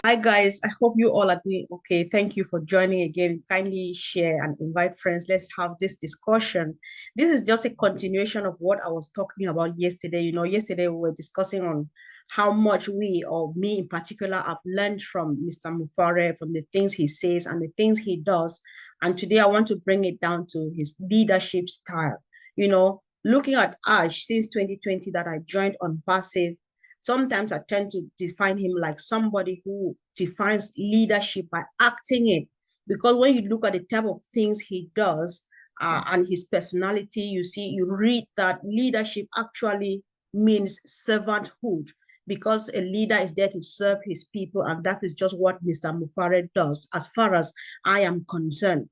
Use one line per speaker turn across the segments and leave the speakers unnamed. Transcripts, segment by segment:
Hi guys, I hope you all are doing okay. Thank you for joining again. Kindly share and invite friends. Let's have this discussion. This is just a continuation of what I was talking about yesterday. Yesterday we were discussing on how much we, or me in particular, have learned from Mr. Mufare, from the things he says and the things he does. And today I want to bring it down to his leadership style. Looking at Ash since 2020 that I joined ONPASSIVE, sometimes I tend to define him like somebody who defines leadership by acting it. Because when you look at the type of things he does and his personality, you read that leadership actually means servanthood, because a leader is there to serve his people. And that is just what Mr. Mufare does, as far as I am concerned.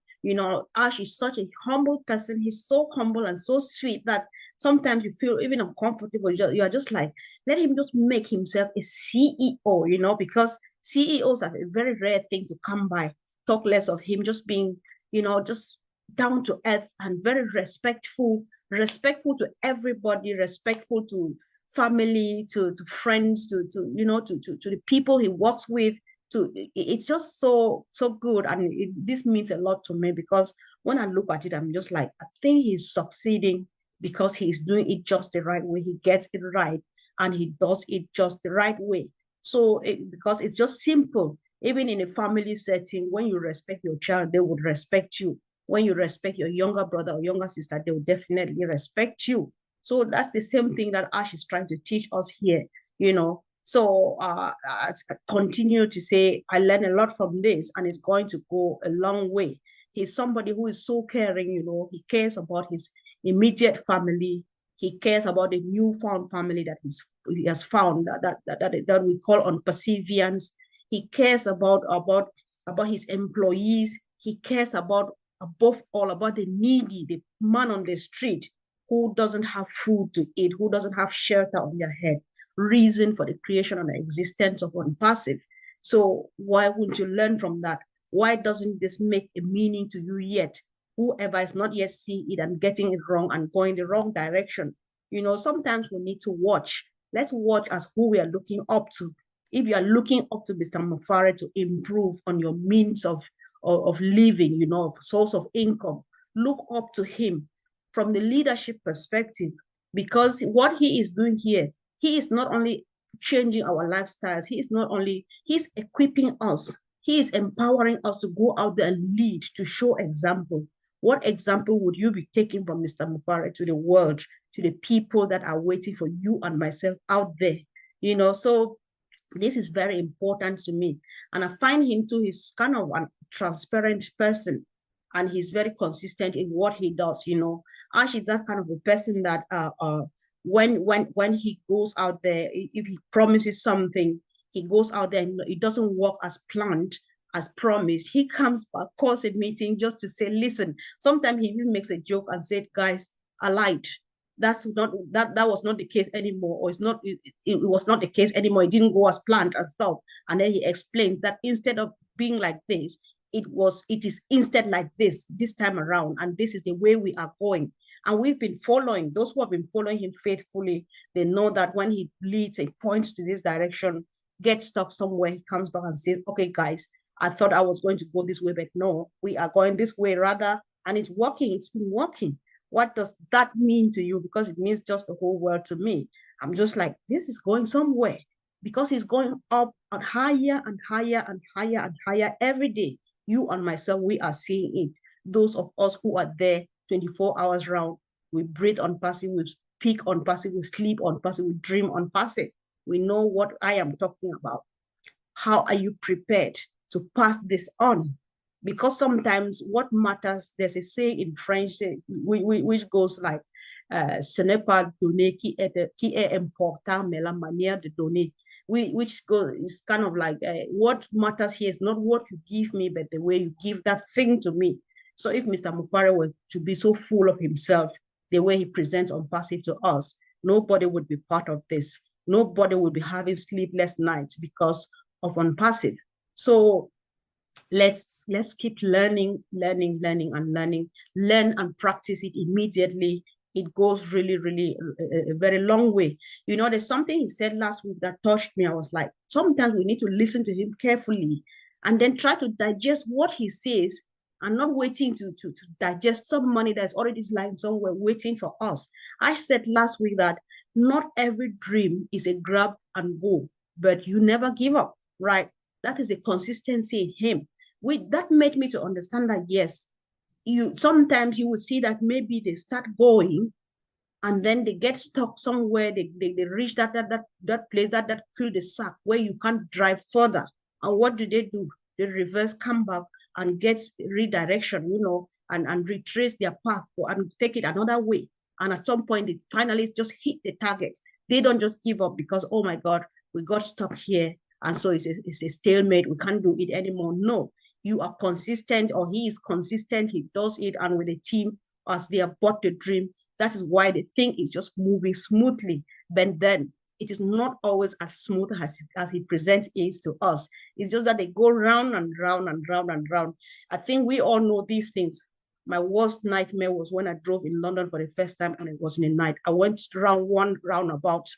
Ash is such a humble person. He's so humble and so sweet that sometimes you feel even uncomfortable. You are just like, let him just make himself a CEO, because CEOs are a very rare thing to come by. Talk less of him just being, just down to earth and very respectful to everybody, respectful to family, to friends, to the people he works with. It's just so good, and this means a lot to me, because when I look at it, I'm just like, I think he's succeeding because he's doing it just the right way. He gets it right and he does it just the right way. So because it's just simple. Even in a family setting, when you respect your child, they would respect you. When you respect your younger brother or younger sister, they will definitely respect you. So that's the same thing that Ash is trying to teach us here, you know. So I continue to say I learn a lot from this, and it's going to go a long way. He's somebody who is so caring, he cares about his immediate family. He cares about the newfound family that he has found, that we call on perseverance. He cares about his employees. He cares about, above all, about the needy, the man on the street who doesn't have food to eat, who doesn't have shelter on their head. Reason for the creation and the existence of ONPASSIVE. So why wouldn't you learn from that? Why doesn't this make a meaning to you yet? Whoever is not yet seeing it and getting it wrong and going the wrong direction. Sometimes we need to watch. Let's watch as who we are looking up to. If you are looking up to Mr. Mufare to improve on your means of living, of source of income, look up to him from the leadership perspective, because what he is doing here, he is not only changing our lifestyles, he's equipping us, he is empowering us to go out there and lead, to show example. What example would you be taking from Mr. Mufare to the world, to the people that are waiting for you and myself out there? So this is very important to me. And I find him too, he's kind of a transparent person, and he's very consistent in what he does. Ash is that kind of a person that when he goes out there, if he promises something, he goes out there and it doesn't work as planned, as promised, he comes back, calls a meeting just to say, listen. Sometimes he even makes a joke and said, guys, I lied. That was not the case anymore, or it was not the case anymore. It didn't go as planned and stuff. And then he explained that instead of being like this, it is instead like this time around, and this is the way we are going. And we've been following, those who have been following him faithfully, they know that when he leads and points to this direction, gets stuck somewhere, he comes back and says, okay, guys, I thought I was going to go this way, but no, we are going this way rather, and it's working. It's been working. What does that mean to you? Because it means just the whole world to me. I'm just like, this is going somewhere, because he's going up and higher and higher and higher and higher every day. You and myself, we are seeing it. Those of us who are there 24 hours round, we breathe ONPASSIVE, we speak ONPASSIVE, we sleep ONPASSIVE, we dream ONPASSIVE. We know what I am talking about. How are you prepared to pass this on? Because sometimes what matters, there's a saying in French which goes like, ce n'est pas donner qui est important, mais la manière de donner. Which is kind of like, what matters here is not what you give me, but the way you give that thing to me. So if Mr. Mufare were to be so full of himself, the way he presents ONPASSIVE to us, nobody would be part of this. Nobody would be having sleepless nights because of ONPASSIVE. So let's keep learning and learning. Learn and practice it immediately. it goes really, really a very long way. You know, there's something he said last week that touched me. I was like, sometimes we need to listen to him carefully and then try to digest what he says and not waiting to digest some money that's already lying somewhere waiting for us. I said last week that not every dream is a grab and go, but you never give up, right? That is the consistency in him. That made me to understand that, yes, you sometimes you will see that maybe they start going and then they get stuck somewhere. They reach that place, that cul-de-sac where you can't drive further. And what do? They reverse, come back and get redirection, and retrace their path and take it another way. And at some point, they finally just hit the target. They don't just give up because, oh my God, we got stuck here. And so it's a stalemate. We can't do it anymore. No, you are consistent, or he is consistent. He does it. And with a team, as they have bought the dream, that is why the thing is just moving smoothly. But then it is not always as smooth as he presents it to us. It's just that they go round and round and round and round. I think we all know these things. My worst nightmare was when I drove in London for the first time and it was in the night. I went around one roundabout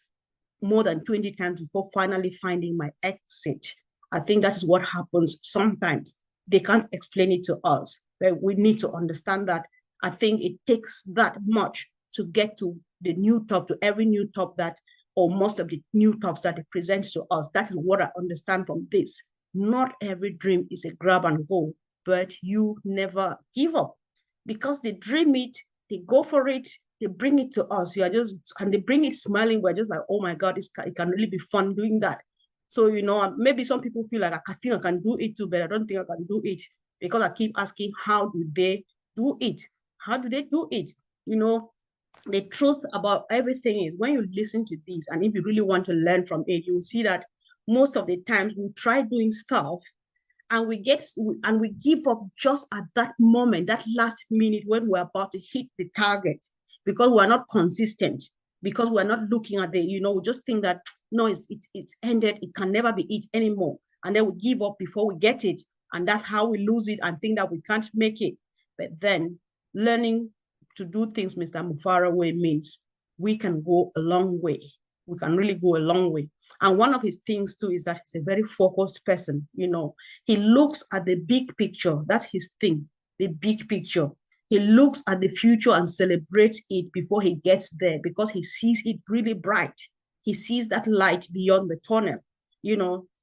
more than 20 times before finally finding my exit. I think that is what happens sometimes. They can't explain it to us, but we need to understand that. I think it takes that much to get to the new top, to every new top that, or most of the new tops that it presents to us. That is what I understand from this. Not every dream is a grab and go, but you never give up because they dream it, they go for it, they bring it to us. You are just, and they bring it smiling. We're just like, oh my God, it can really be fun doing that. So, maybe some people feel like I think I can do it too, but I don't think I can do it because I keep asking, how do they do it? How do they do it? The truth about everything is when you listen to this, and if you really want to learn from it, you'll see that most of the times we try doing stuff and we give up just at that moment, that last minute when we're about to hit the target, because we're not consistent, because we're not looking at we just think that no, it's ended, it can never be it anymore, and then we give up before we get it, and that's how we lose it and think that we can't make it. But then learning to do things Mr. Mufara way means we can go a long way. We can really go a long way. And one of his things too is that he's a very focused person. He looks at the big picture. That's his thing, the big picture. He looks at the future and celebrates it before he gets there because he sees it really bright. He sees that light beyond the tunnel,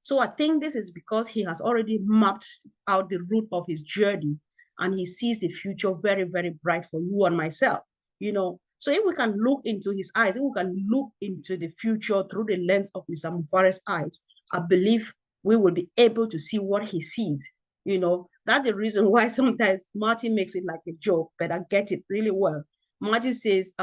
So I think this is because he has already mapped out the route of his journey and he sees the future very, very bright for you and myself, So if we can look into his eyes, if we can look into the future through the lens of Mr. Mufara's eyes, I believe we will be able to see what he sees. That's the reason why sometimes Martin makes it like a joke, but I get it really well. Martin says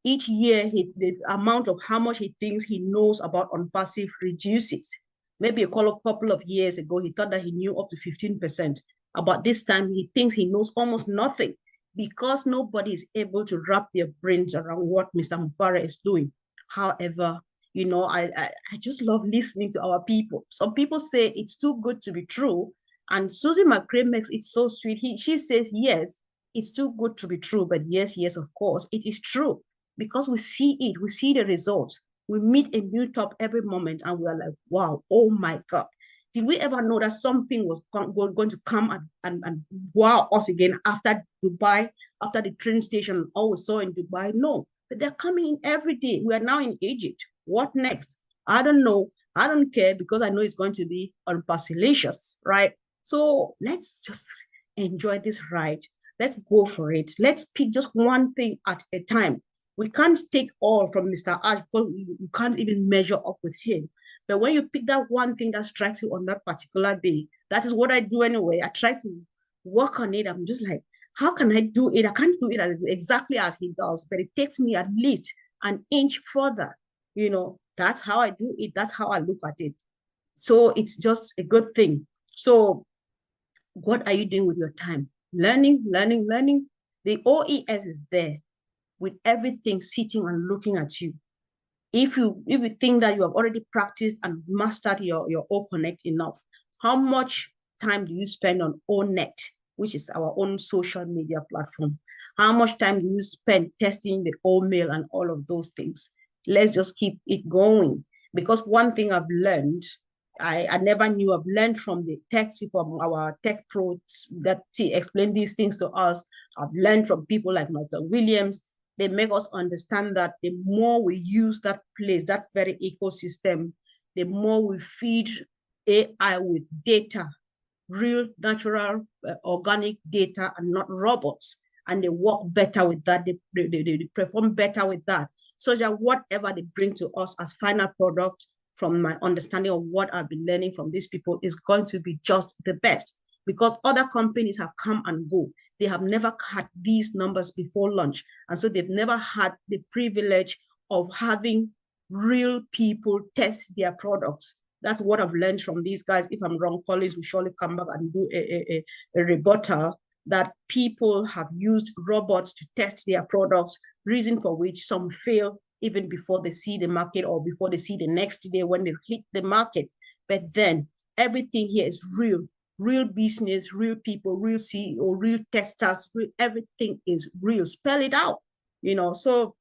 each year the amount of how much he thinks he knows about ONPASSIVE reduces. Maybe a couple of years ago, he thought that he knew up to 15%. About this time, he thinks he knows almost nothing because nobody is able to wrap their brains around what Mr. Mufara is doing. However, I just love listening to our people. Some people say it's too good to be true. And Susie McCray makes it so sweet. She says, yes, it's too good to be true. But yes, of course, it is true because we see it. We see the results. We meet a new top every moment and we're like, wow, oh my God. Did we ever know that something was going to come and wow us again after Dubai, after the train station, all we saw in Dubai? No, but they're coming in every day. We are now in Egypt. What next? I don't know. I don't care because I know it's going to be unpasselacious, right? So let's just enjoy this ride. Let's go for it. Let's pick just one thing at a time. We can't take all from Mr. Ash because you can't even measure up with him. But when you pick that one thing that strikes you on that particular day, that is what I do anyway. I try to work on it. I'm just like, how can I do it? I can't do it exactly as he does, but it takes me at least an inch further. That's how I do it. That's how I look at it. So it's just a good thing. So what are you doing with your time? Learning. The OES is there with everything sitting and looking at you. If you think that you have already practiced and mastered your OConnect enough, how much time do you spend on ONET, which is our own social media platform? How much time do you spend testing the old mail and all of those things? Let's just keep it going. Because one thing I've learned, I never knew, I've learned from the tech, from our tech pros that explain these things to us. I've learned from people like Michael Williams. They make us understand that the more we use that place, that very ecosystem, the more we feed AI with data, real, natural, organic data, and not robots. And they work better with that. They perform better with that. So that whatever they bring to us as final product, from my understanding of what I've been learning from these people, is going to be just the best. Because other companies have come and go. They have never had these numbers before launch. And so they've never had the privilege of having real people test their products. That's what I've learned from these guys. If I'm wrong, colleagues will surely come back and do a rebuttal, that people have used robots to test their products, reason for which some fail even before they see the market or before they see the next day when they hit the market. But then everything here is real business, real people, real CEO, real testers, everything is real. Spell it out, So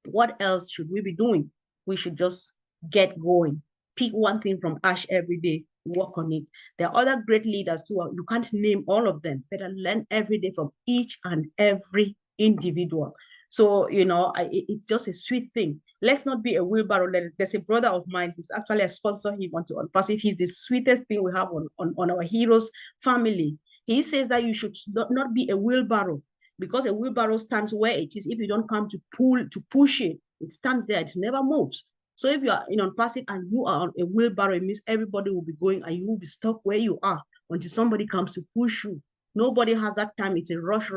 what else should we be doing? We should just get going. Pick one thing from Ash every day, work on it. There are other great leaders too. You can't name all of them, but I learn every day from each and every individual. So, it's just a sweet thing. Let's not be a wheelbarrow. There's a brother of mine, he's actually a sponsor. He wants to ONPASSIVE. He's the sweetest thing we have on our heroes family. He says that you should not be a wheelbarrow, because a wheelbarrow stands where it is. If you don't come to push it, it stands there, it never moves. So if you are in ONPASSIVE and you are on a wheelbarrow, it means everybody will be going and you will be stuck where you are until somebody comes to push you. Nobody has that time. It's a rush,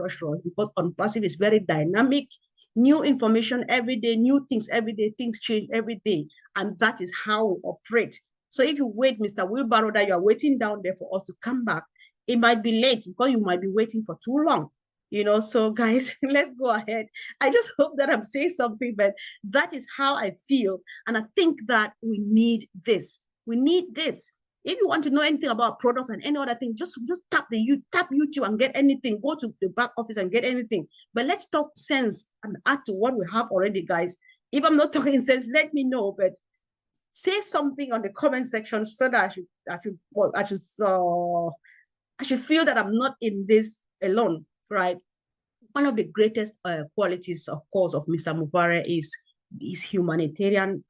because ONPASSIVE is very dynamic. New information every day, new things every day, things change every day. And that is how we operate. So if you wait, Mr. Wheelbarrow, that you are waiting down there for us to come back, it might be late because you might be waiting for too long. So guys, let's go ahead. I just hope that I'm saying something, but that is how I feel. And I think that we need this. We need this. If you want to know anything about products and any other thing, just tap YouTube and get anything. Go to the back office and get anything. But let's talk sense and add to what we have already, guys. If I'm not talking sense, let me know. But say something on the comment section so that I should feel that I'm not in this alone, right? One of the greatest qualities, of course, of Mr. Mubare is humanitarian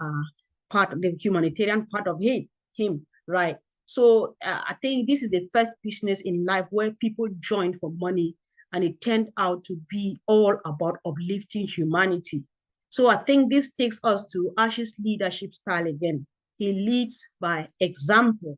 the humanitarian part of him, right? So I think this is the first business in life where people joined for money, and it turned out to be all about uplifting humanity. So I think this takes us to Ash's leadership style again. He leads by example.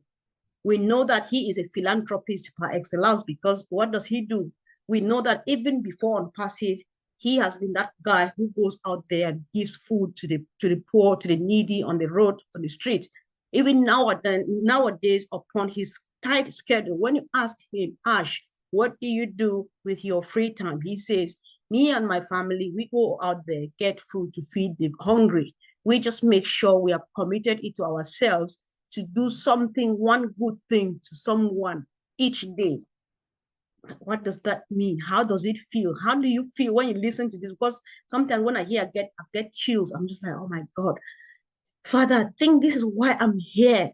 We know that he is a philanthropist par excellence, because what does he do? We know that even before ONPASSIVE, he has been that guy who goes out there and gives food to the poor, to the needy, on the road, on the street. Even nowadays, upon his tight schedule, when you ask him, Ash, what do you do with your free time? He says, me and my family, we go out there, get food to feed the hungry. We just make sure we have committed it to ourselves to do something, one good thing to someone each day. What does that mean? How does it feel? How do you feel when you listen to this? Because sometimes when I get chills. I'm just like, oh my God, Father, I think this is why I'm here.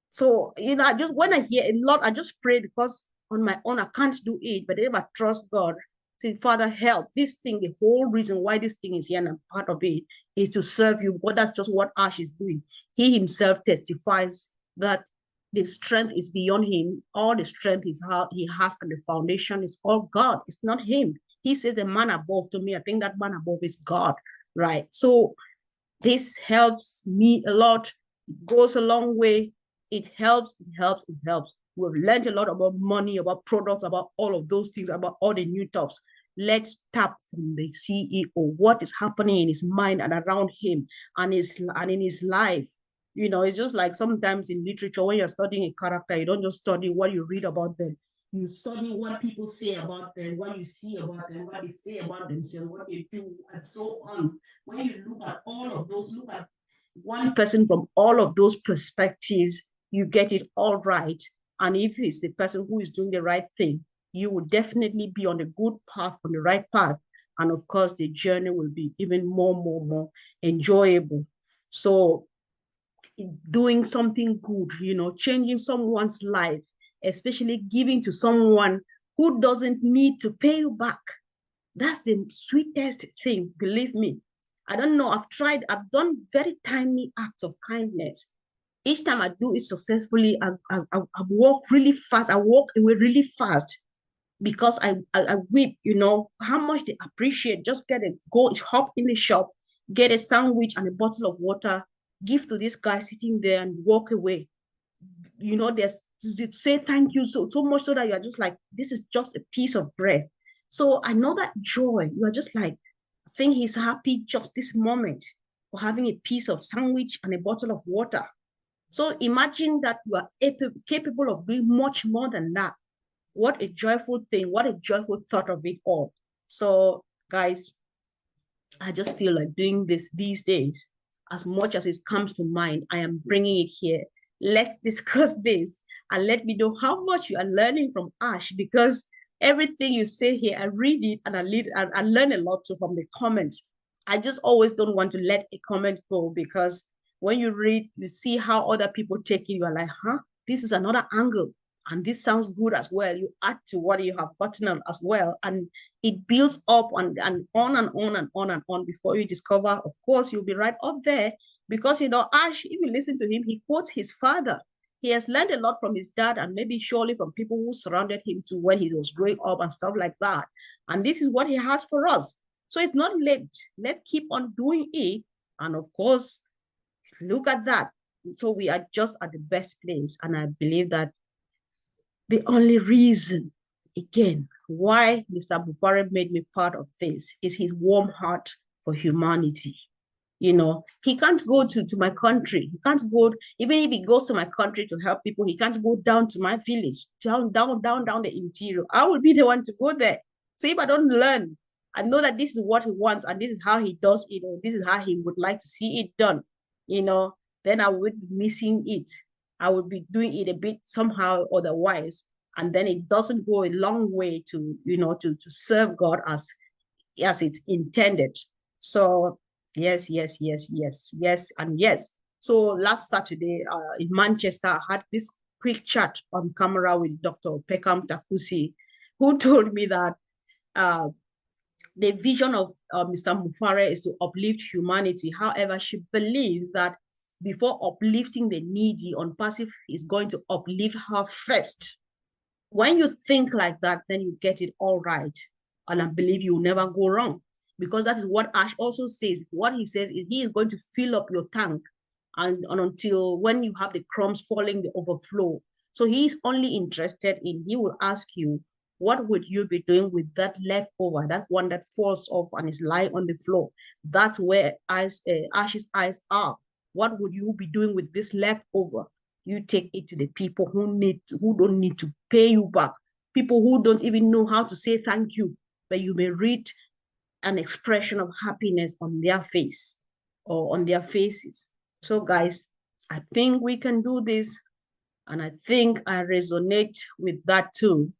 So, just when I hear a lot, I just pray, because on my own, I can't do it. But if I trust God, say, Father, help this thing. The whole reason why this thing is here and I'm part of it is to serve you. But that's just what Ash is doing. He himself testifies that the strength is beyond him. All the strength is how he has, and the foundation is all God. It's not him. He says the man above. To me, I think that man above is God, right? So this helps me a lot. It goes a long way. It helps. We've learned a lot about money, about products, about all of those things, about all the new tops. Let's tap from the CEO what is happening in his mind and around him and in his life. It's just like sometimes in literature, when you're studying a character, you don't just study what you read about them. You study what people say about them, what you see about them, what they say about themselves, what they do, and so on. When you look at all of those, look at one person from all of those perspectives, you get it all right. And if it's the person who is doing the right thing, you will definitely be on the good path, on the right path. And of course, the journey will be even more enjoyable. So doing something good, changing someone's life, especially giving to someone who doesn't need to pay you back. That's the sweetest thing, believe me. I don't know, I've done very tiny acts of kindness. Each time I do it successfully, I walk really fast. I walk away really fast because I weep, how much they appreciate. Just go hop in the shop, get a sandwich and a bottle of water, give to this guy sitting there and walk away. There's to say thank you so much so that you're just like, this is just a piece of bread. So I know that joy. You're just like, I think he's happy just this moment for having a piece of sandwich and a bottle of water. So imagine that you are capable of doing much more than that. What a joyful thing. What a joyful thought of it all. So guys, I just feel like doing this these days. As much as it comes to mind, I am bringing it here. Let's discuss this and let me know how much you are learning from Ash, because everything you say here, I read it and I learn a lot too from the comments. I just always don't want to let a comment go, because when you read, you see how other people take it. You are like, huh? This is another angle. And this sounds good as well. You add to what you have gotten on as well. And it builds up and on and on and on and on before you discover, of course, you'll be right up there. Because, Ash, if you listen to him, he quotes his father. He has learned a lot from his dad and maybe surely from people who surrounded him too when he was growing up and stuff like that. And this is what he has for us. So it's not late. Let's keep on doing it. And of course, look at that. So we are just at the best place. And I believe that the only reason, again, why Mr. Bufare made me part of this is his warm heart for humanity. He can't go to my country. He can't go, even if he goes to my country to help people, he can't go down to my village, down the interior. I will be the one to go there. So if I don't learn, I know that this is what he wants and this is how he does it, or this is how he would like to see it done, then I would be missing it. I would be doing it a bit somehow otherwise. And then it doesn't go a long way to, to serve God as it's intended. So yes, and yes. So last Saturday in Manchester, I had this quick chat on camera with Dr. Peckham Takusi, who told me that the vision of Mr. Mufare is to uplift humanity. However, she believes that before uplifting the needy, ONPASSIVE is going to uplift her first. When you think like that, then you get it all right. And I believe you will never go wrong, because that is what Ash also says. What he says is he is going to fill up your tank and until when you have the crumbs falling, the overflow. So he's only interested in, he will ask you, what would you be doing with that leftover, that one that falls off and is lying on the floor? That's where Ash's eyes are. What would you be doing with this leftover? You take it to the people who don't need to pay you back, people who don't even know how to say thank you, but you may read an expression of happiness on their face or on their faces. So guys, I think we can do this. And I think I resonate with that too.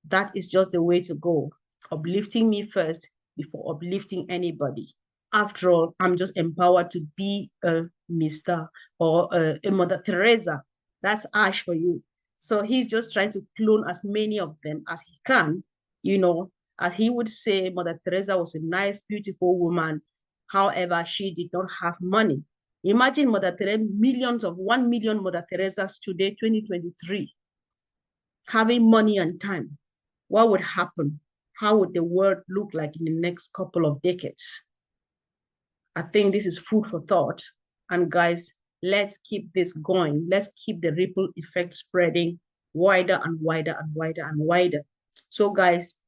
That is just the way to go. Uplifting me first before uplifting anybody. After all, I'm just empowered to be a Mr. or a Mother Teresa. That's Ash for you. So he's just trying to clone as many of them as he can. As he would say, Mother Teresa was a nice, beautiful woman. However, she did not have money. Imagine Mother Teresa, millions of 1 million Mother Teresas today, 2023, having money and time. What would happen? How would the world look like in the next couple of decades? I think this is food for thought. And guys, let's keep this going. Let's keep the ripple effect spreading wider and wider and wider and wider. So guys,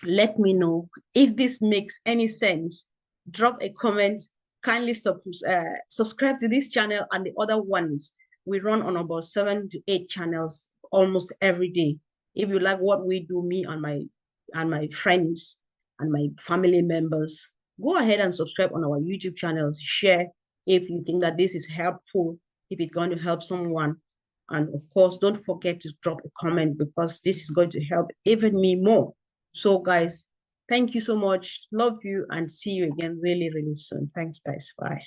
let me know if this makes any sense. Drop a comment. Kindly subscribe to this channel and the other ones. We run on about 7 to 8 channels almost every day. If you like what we do, me and my friends and my family members, go ahead and subscribe on our YouTube channels. Share if you think that this is helpful, if it's going to help someone. And of course, don't forget to drop a comment, because this is going to help even me more. So guys, Thank you so much. Love you and see you again really, really soon. Thanks, guys. Bye.